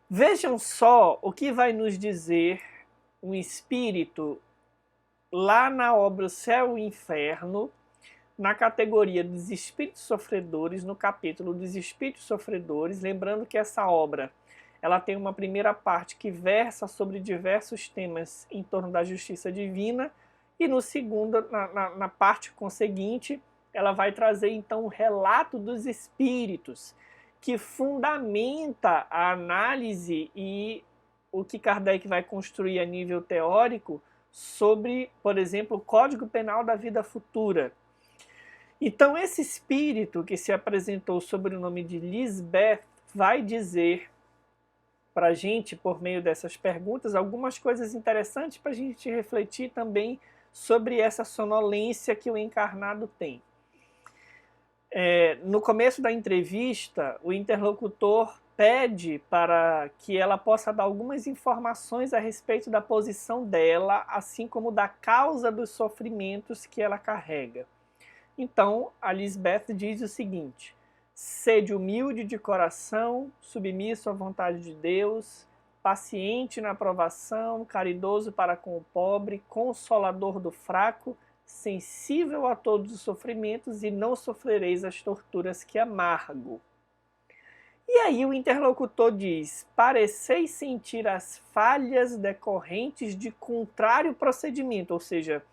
Vejam só o que vai nos dizer um espírito lá na obra O Céu e o Inferno, na categoria dos espíritos sofredores, no capítulo dos espíritos sofredores, lembrando que essa obra ela tem uma primeira parte que versa sobre diversos temas em torno da justiça divina, e no segundo, na parte conseguinte, ela vai trazer então o relato dos espíritos, que fundamenta a análise e o que Kardec vai construir a nível teórico sobre, por exemplo, o Código Penal da Vida Futura. Então, esse espírito que se apresentou sob o nome de Lisbeth vai dizer para a gente, por meio dessas perguntas, algumas coisas interessantes para a gente refletir também sobre essa sonolência que o encarnado tem. No começo da entrevista, o interlocutor pede para que ela possa dar algumas informações a respeito da posição dela, assim como da causa dos sofrimentos que ela carrega. Então, a Lisbeth diz o seguinte: sede humilde de coração, submisso à vontade de Deus, paciente na provação, caridoso para com o pobre, consolador do fraco, sensível a todos os sofrimentos e não sofrereis as torturas que amargo. E aí o interlocutor diz: pareceis sentir as falhas decorrentes de contrário procedimento, ou seja,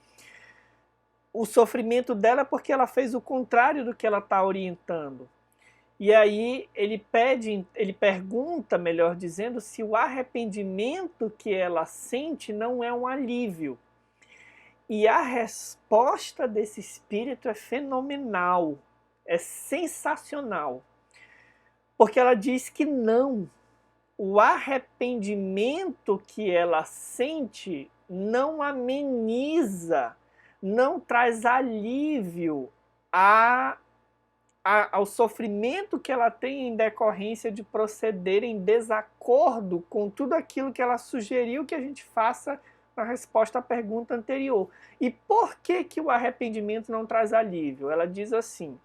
o sofrimento dela é porque ela fez o contrário do que ela está orientando. E aí ele pergunta, melhor dizendo, se o arrependimento que ela sente não é um alívio. E a resposta desse espírito é fenomenal, é sensacional. Porque ela diz que não. O arrependimento que ela sente não ameniza, não traz alívio ao sofrimento que ela tem em decorrência de proceder em desacordo com tudo aquilo que ela sugeriu que a gente faça na resposta à pergunta anterior. E por que o arrependimento não traz alívio? Ela diz assim: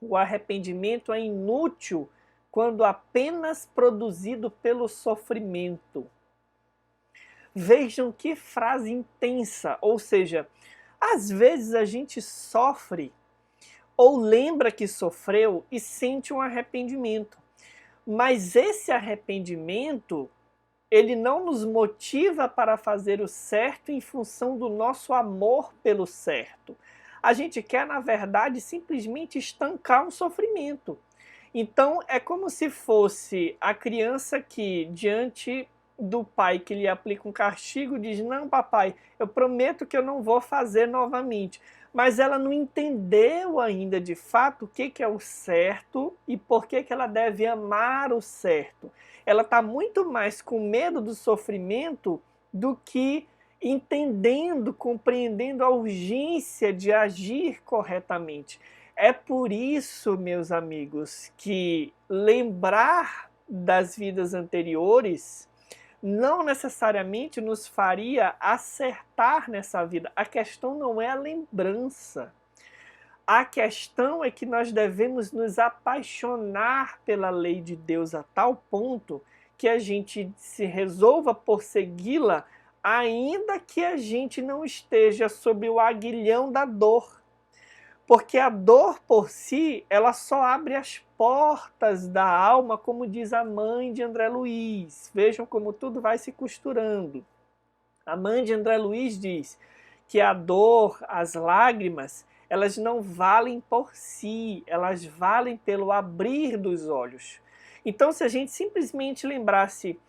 o arrependimento é inútil quando apenas produzido pelo sofrimento. Vejam que frase intensa, ou seja, às vezes a gente sofre ou lembra que sofreu e sente um arrependimento. Mas esse arrependimento, ele não nos motiva para fazer o certo em função do nosso amor pelo certo. A gente quer, na verdade, simplesmente estancar um sofrimento. Então, é como se fosse a criança que, diante do pai que lhe aplica um castigo, diz: não, papai, eu prometo que eu não vou fazer novamente. Mas ela não entendeu ainda de fato o que é o certo e por que ela deve amar o certo. Ela está muito mais com medo do sofrimento do que entendendo, compreendendo a urgência de agir corretamente. É por isso, meus amigos, que lembrar das vidas anteriores não necessariamente nos faria acertar nessa vida. A questão não é a lembrança. A questão é que nós devemos nos apaixonar pela lei de Deus a tal ponto que a gente se resolva por segui-la, ainda que a gente não esteja sob o aguilhão da dor. Porque a dor por si, ela só abre as portas da alma, como diz a mãe de André Luiz. Vejam como tudo vai se costurando. A mãe de André Luiz diz que a dor, as lágrimas, elas não valem por si, elas valem pelo abrir dos olhos. Então, se a gente simplesmente lembrasse: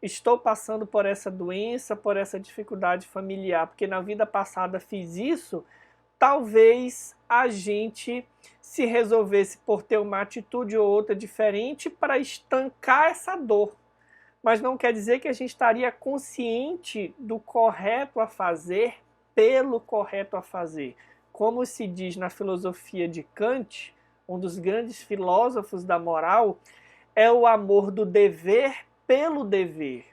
estou passando por essa doença, por essa dificuldade familiar, porque na vida passada fiz isso, talvez a gente se resolvesse por ter uma atitude ou outra diferente para estancar essa dor. Mas não quer dizer que a gente estaria consciente do correto a fazer pelo correto a fazer. Como se diz na filosofia de Kant, um dos grandes filósofos da moral, é o amor do dever pelo dever.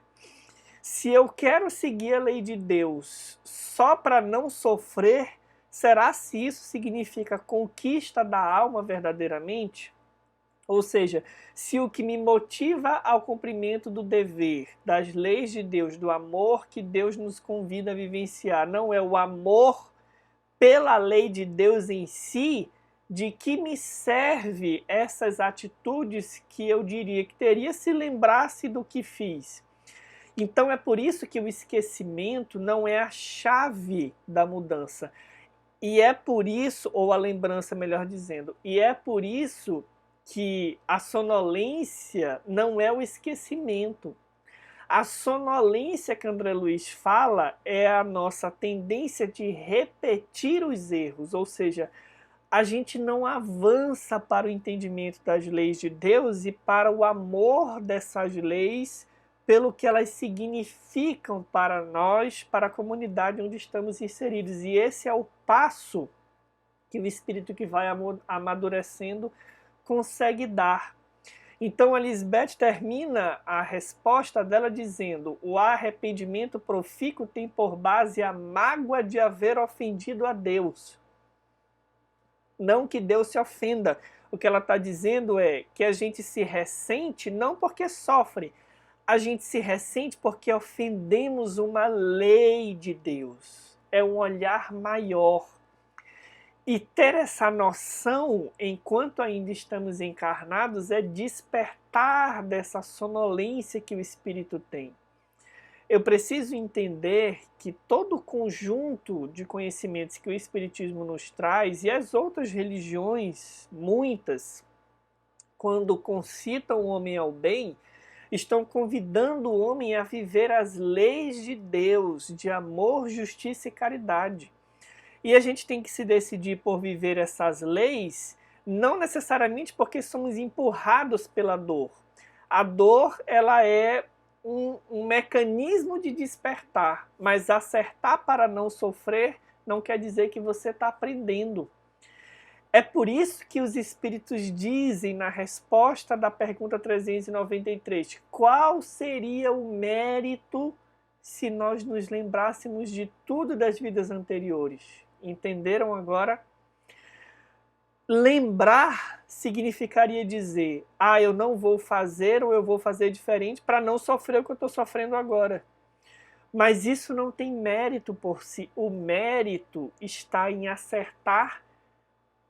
Se eu quero seguir a lei de Deus só para não sofrer, será se isso significa conquista da alma verdadeiramente? Ou seja, se o que me motiva ao cumprimento do dever, das leis de Deus, do amor que Deus nos convida a vivenciar, não é o amor pela lei de Deus em si, de que me serve essas atitudes que eu diria que teria se lembrasse do que fiz? Então é por isso que o esquecimento não é a chave da mudança. E é por isso, ou a lembrança, melhor dizendo, e é por isso que a sonolência não é o esquecimento. A sonolência que André Luiz fala é a nossa tendência de repetir os erros, ou seja, a gente não avança para o entendimento das leis de Deus e para o amor dessas leis, pelo que elas significam para nós, para a comunidade onde estamos inseridos. E esse é o passo que o espírito que vai amadurecendo consegue dar. Então a Lisbeth termina a resposta dela dizendo: o arrependimento profícuo tem por base a mágoa de haver ofendido a Deus. Não que Deus se ofenda. O que ela está dizendo é que a gente se ressente não porque sofre, a gente se ressente porque ofendemos uma lei de Deus. É um olhar maior. E ter essa noção, enquanto ainda estamos encarnados, é despertar dessa sonolência que o espírito tem. Eu preciso entender que todo o conjunto de conhecimentos que o espiritismo nos traz e as outras religiões, muitas, quando concitam o homem ao bem, estão convidando o homem a viver as leis de Deus, de amor, justiça e caridade. E a gente tem que se decidir por viver essas leis, não necessariamente porque somos empurrados pela dor. A dor, ela é um mecanismo de despertar, mas acertar para não sofrer não quer dizer que você está aprendendo. É por isso que os espíritos dizem na resposta da pergunta 393, qual seria o mérito se nós nos lembrássemos de tudo das vidas anteriores? Entenderam agora? Lembrar significaria dizer, eu não vou fazer ou eu vou fazer diferente para não sofrer o que eu estou sofrendo agora. Mas isso não tem mérito por si. O mérito está em acertar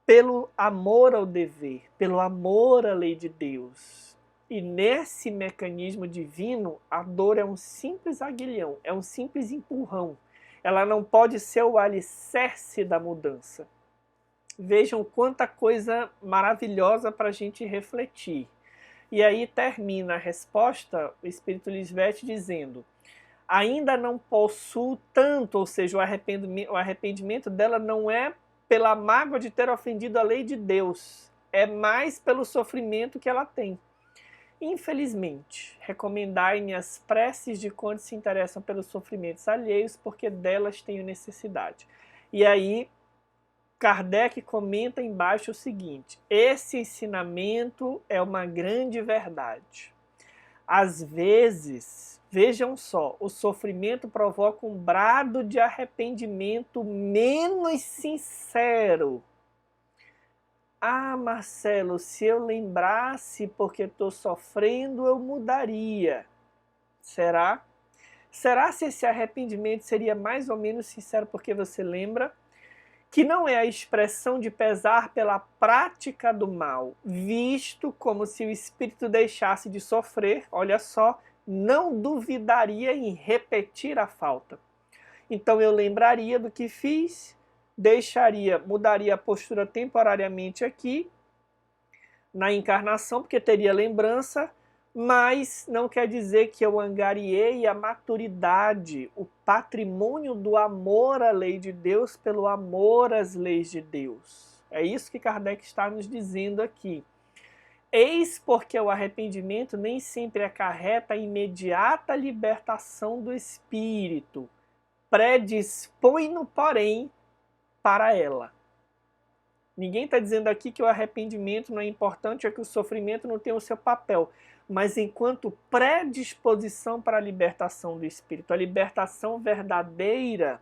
pelo amor ao dever, pelo amor à lei de Deus. E nesse mecanismo divino, a dor é um simples aguilhão, é um simples empurrão. Ela não pode ser o alicerce da mudança. Vejam quanta coisa maravilhosa para a gente refletir. E aí termina a resposta, o Espírito Lisbeth dizendo, ainda não possuo tanto, ou seja, o arrependimento dela não é pela mágoa de ter ofendido a lei de Deus, é mais pelo sofrimento que ela tem. Infelizmente, recomendai-me as preces de quantos se interessam pelos sofrimentos alheios, porque delas tenho necessidade. E aí, Kardec comenta embaixo o seguinte, esse ensinamento é uma grande verdade. Às vezes, vejam só, o sofrimento provoca um brado de arrependimento menos sincero. Marcelo, se eu lembrasse porque estou sofrendo, eu mudaria. Será? Será se esse arrependimento seria mais ou menos sincero porque você lembra? Que não é a expressão de pesar pela prática do mal, visto como se o espírito deixasse de sofrer, olha só, não duvidaria em repetir a falta. Então eu lembraria do que fiz, mudaria a postura temporariamente aqui, na encarnação, porque teria lembrança, mas não quer dizer que eu angariei a maturidade, o patrimônio do amor à lei de Deus pelo amor às leis de Deus. É isso que Kardec está nos dizendo aqui. Eis porque o arrependimento nem sempre acarreta a imediata libertação do espírito, predispõe-no, porém, para ela. Ninguém está dizendo aqui que o arrependimento não é importante ou que o sofrimento não tem o seu papel, mas enquanto predisposição para a libertação do espírito. A libertação verdadeira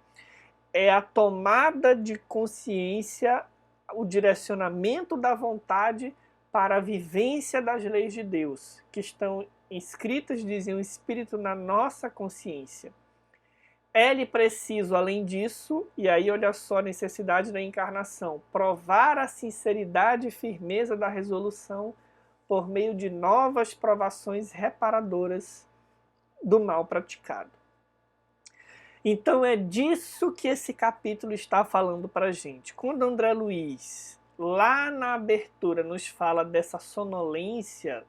é a tomada de consciência, o direcionamento da vontade para a vivência das leis de Deus, que estão inscritas, dizem o Espírito, na nossa consciência. É-lhe preciso, além disso, e aí olha só a necessidade da encarnação, provar a sinceridade e firmeza da resolução por meio de novas provações reparadoras do mal praticado. Então é disso que esse capítulo está falando para a gente. Quando André Luiz, lá na abertura, nos fala dessa sonolência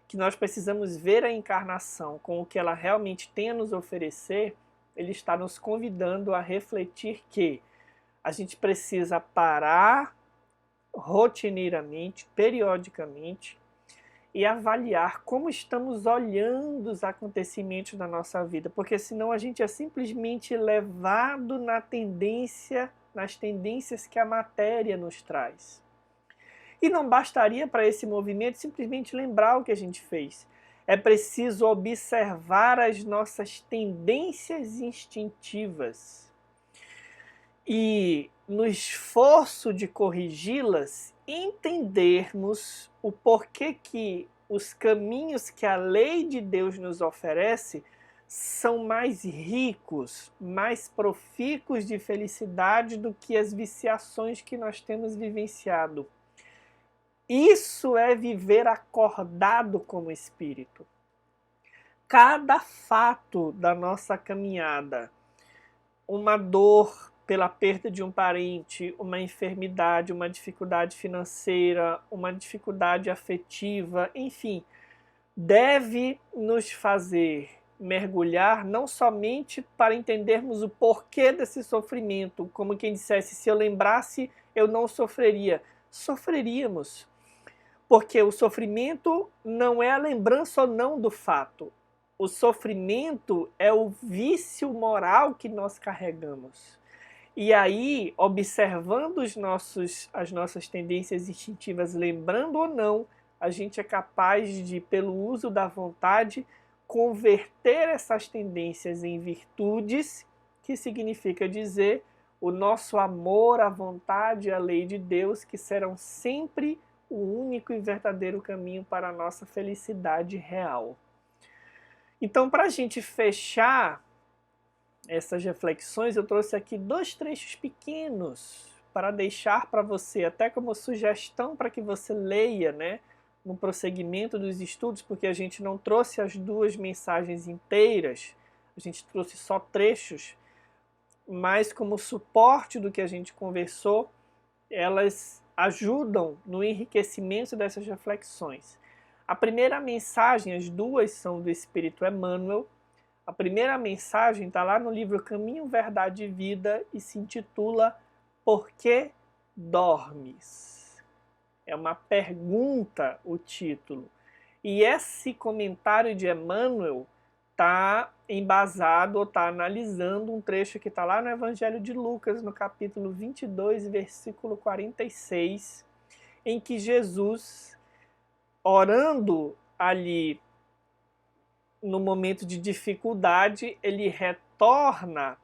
que nós precisamos ver a encarnação com o que ela realmente tem a nos oferecer, ele está nos convidando a refletir que a gente precisa parar rotineiramente, periodicamente, e avaliar como estamos olhando os acontecimentos da nossa vida, porque senão a gente é simplesmente levado nas tendências que a matéria nos traz. E não bastaria para esse movimento simplesmente lembrar o que a gente fez. É preciso observar as nossas tendências instintivas e, no esforço de corrigi-las, entendermos o porquê que os caminhos que a lei de Deus nos oferece são mais ricos, mais profícuos de felicidade do que as viciações que nós temos vivenciado. Isso é viver acordado como espírito. Cada fato da nossa caminhada, uma dor pela perda de um parente, uma enfermidade, uma dificuldade financeira, uma dificuldade afetiva, enfim, deve nos fazer mergulhar não somente para entendermos o porquê desse sofrimento, como quem dissesse, se eu lembrasse, eu não sofreria. Sofreríamos, porque o sofrimento não é a lembrança ou não do fato. O sofrimento é o vício moral que nós carregamos. E aí, observando as nossas tendências instintivas, lembrando ou não, a gente é capaz de, pelo uso da vontade, converter essas tendências em virtudes, que significa dizer o nosso amor, a vontade e a lei de Deus, que serão sempre o único e verdadeiro caminho para a nossa felicidade real. Então, para a gente fechar essas reflexões, eu trouxe aqui 2 trechos pequenos para deixar para você, até como sugestão para que você leia, né, no prosseguimento dos estudos, porque a gente não trouxe as 2 mensagens inteiras, a gente trouxe só trechos, mas como suporte do que a gente conversou, elas ajudam no enriquecimento dessas reflexões. A primeira mensagem, as 2 são do Espírito Emmanuel. A primeira mensagem está lá no livro Caminho, Verdade e Vida e se intitula Por que dormes? É uma pergunta o título. E esse comentário de Emmanuel está embasado ou está analisando um trecho que está lá no Evangelho de Lucas, no capítulo 22, versículo 46, em que Jesus, orando ali no momento de dificuldade, ele retorna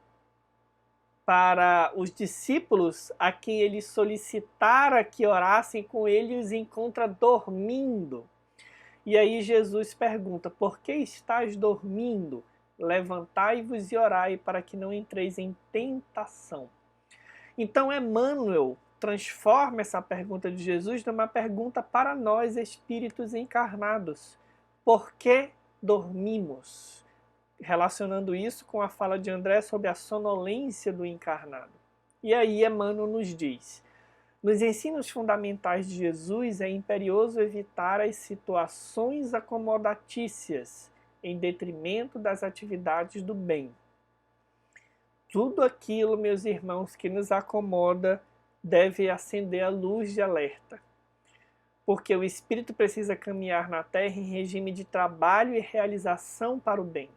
para os discípulos a quem ele solicitara que orassem com ele e os encontra dormindo. E aí Jesus pergunta, por que estás dormindo? Levantai-vos e orai para que não entreis em tentação. Então Emmanuel transforma essa pergunta de Jesus numa pergunta para nós, espíritos encarnados. Por que dormimos? Relacionando isso com a fala de André sobre a sonolência do encarnado. E aí Emmanuel nos diz, nos ensinos fundamentais de Jesus é imperioso evitar as situações acomodatícias em detrimento das atividades do bem. Tudo aquilo, meus irmãos, que nos acomoda deve acender a luz de alerta. Porque o espírito precisa caminhar na Terra em regime de trabalho e realização para o bem.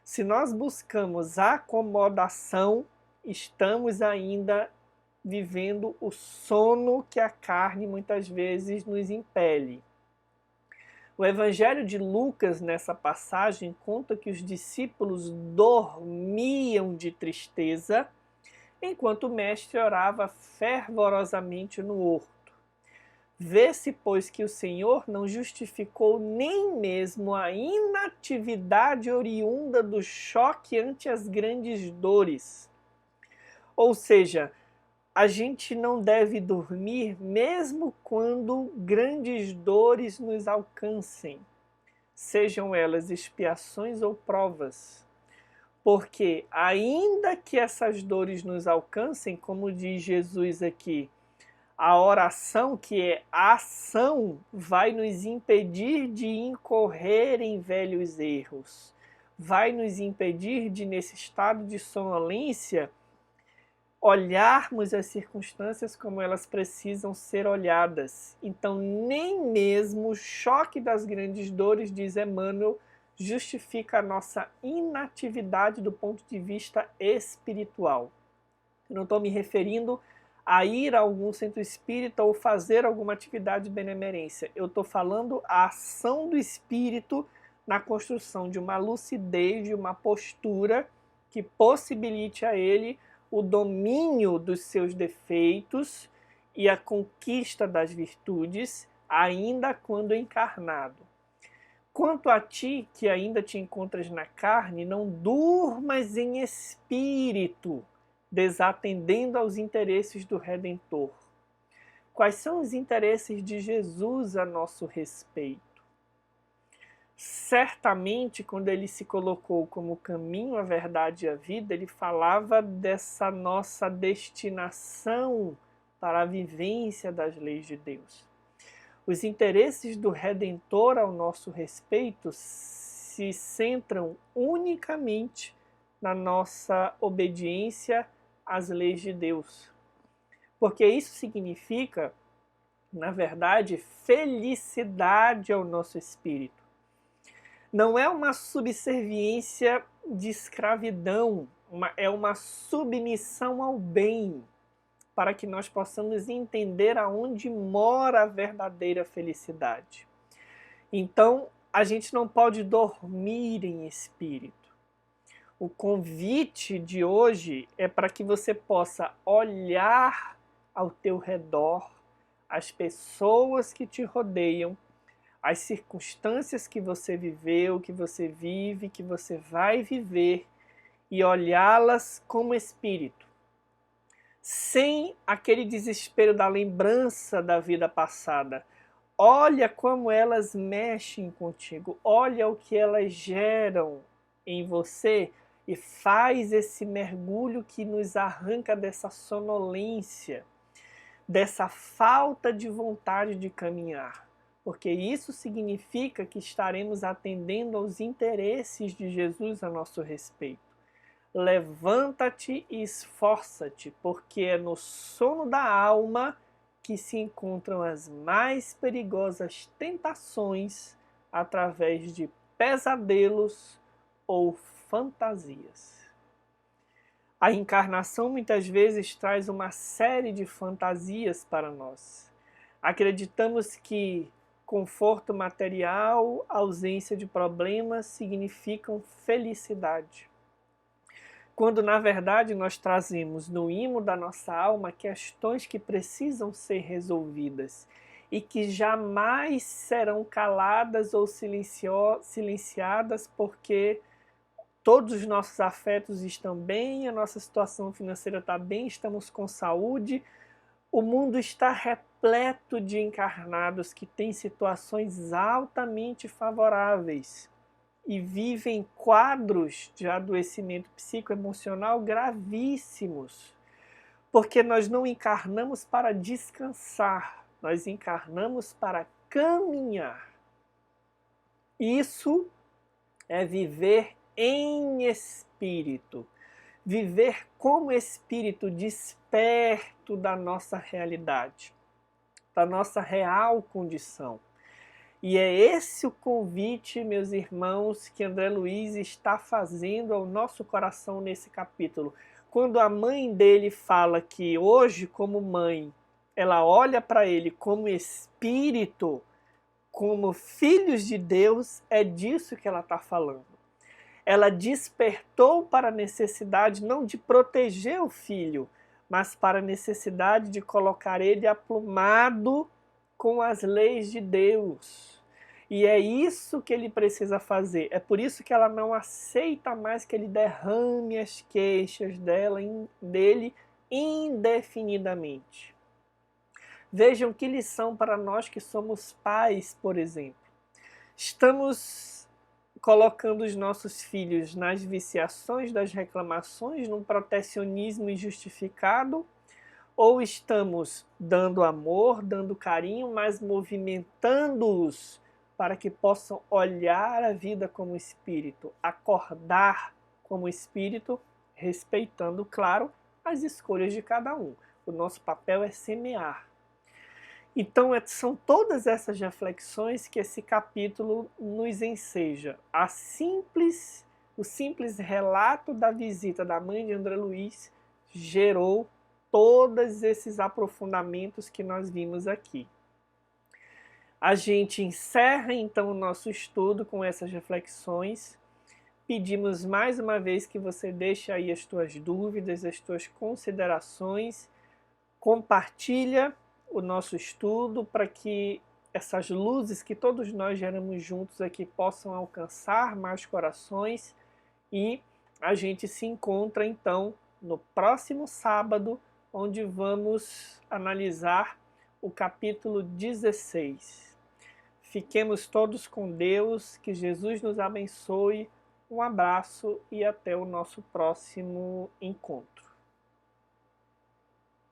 Se nós buscamos acomodação, estamos ainda vivendo o sono que a carne muitas vezes nos impele. O Evangelho de Lucas, nessa passagem, conta que os discípulos dormiam de tristeza, enquanto o mestre orava fervorosamente no horto. Vê-se, pois, que o Senhor não justificou nem mesmo a inatividade oriunda do choque ante as grandes dores. Ou seja, a gente não deve dormir mesmo quando grandes dores nos alcancem, sejam elas expiações ou provas. Porque ainda que essas dores nos alcancem, como diz Jesus aqui, A oração, que é ação, vai nos impedir de incorrer em velhos erros. Vai nos impedir de, nesse estado de sonolência, olharmos as circunstâncias como elas precisam ser olhadas. Então, nem mesmo o choque das grandes dores, diz Emmanuel, justifica a nossa inatividade do ponto de vista espiritual. Eu não estou me referindo a ir a algum centro espírita ou fazer alguma atividade de benemerência. Eu estou falando a ação do espírito na construção de uma lucidez, de uma postura que possibilite a ele o domínio dos seus defeitos e a conquista das virtudes, ainda quando encarnado. Quanto a ti, que ainda te encontras na carne, não durmas em espírito, desatendendo aos interesses do Redentor. Quais são os interesses de Jesus a nosso respeito? Certamente, quando ele se colocou como caminho, a verdade e a vida, ele falava dessa nossa destinação para a vivência das leis de Deus. Os interesses do Redentor ao nosso respeito se centram unicamente na nossa obediência às leis de Deus. Porque isso significa, na verdade, felicidade ao nosso espírito. Não é uma subserviência de escravidão, é uma submissão ao bem, para que nós possamos entender aonde mora a verdadeira felicidade. Então, a gente não pode dormir em espírito. O convite de hoje é para que você possa olhar ao teu redor, as pessoas que te rodeiam, as circunstâncias que você viveu, que você vive, que você vai viver, e olhá-las como espírito, sem aquele desespero da lembrança da vida passada. Olha como elas mexem contigo, olha o que elas geram em você e faz esse mergulho que nos arranca dessa sonolência, dessa falta de vontade de caminhar. Porque isso significa que estaremos atendendo aos interesses de Jesus a nosso respeito. Levanta-te e esforça-te, porque é no sono da alma que se encontram as mais perigosas tentações através de pesadelos ou fantasias. A encarnação muitas vezes traz uma série de fantasias para nós. Acreditamos que conforto material, ausência de problemas significam felicidade. Quando na verdade nós trazemos no imo da nossa alma questões que precisam ser resolvidas e que jamais serão caladas ou silenciadas porque todos os nossos afetos estão bem, a nossa situação financeira está bem, estamos com saúde. O mundo está repleto de encarnados que têm situações altamente favoráveis e vivem quadros de adoecimento psicoemocional gravíssimos, porque nós não encarnamos para descansar, nós encarnamos para caminhar. Isso é viver em espírito. Viver como espírito desperto da nossa realidade, da nossa real condição. E é esse o convite, meus irmãos, que André Luiz está fazendo ao nosso coração nesse capítulo. Quando a mãe dele fala que hoje, como mãe, ela olha para ele como espírito, como filhos de Deus, é disso que ela está falando. Ela despertou para a necessidade não de proteger o filho, mas para a necessidade de colocar ele aplumado com as leis de Deus. E é isso que ele precisa fazer. É por isso que ela não aceita mais que ele derrame as queixas dele indefinidamente. Vejam que lição para nós que somos pais, por exemplo. Estamos colocando os nossos filhos nas viciações das reclamações, num protecionismo injustificado, Ou estamos dando amor, dando carinho, mas movimentando-os para que possam olhar a vida como espírito, acordar como espírito, respeitando, claro, as escolhas de cada um. O nosso papel é semear. Então, são todas essas reflexões que esse capítulo nos enseja. O simples relato da visita da mãe de André Luiz gerou todos esses aprofundamentos que nós vimos aqui. A gente encerra então o nosso estudo com essas reflexões. Pedimos mais uma vez que você deixe aí as tuas dúvidas, as tuas considerações, compartilha o nosso estudo para que essas luzes que todos nós geramos juntos aqui possam alcançar mais corações e a gente se encontra então no próximo sábado, onde vamos analisar o capítulo 16. Fiquemos todos com Deus, que Jesus nos abençoe. Um abraço e até o nosso próximo encontro.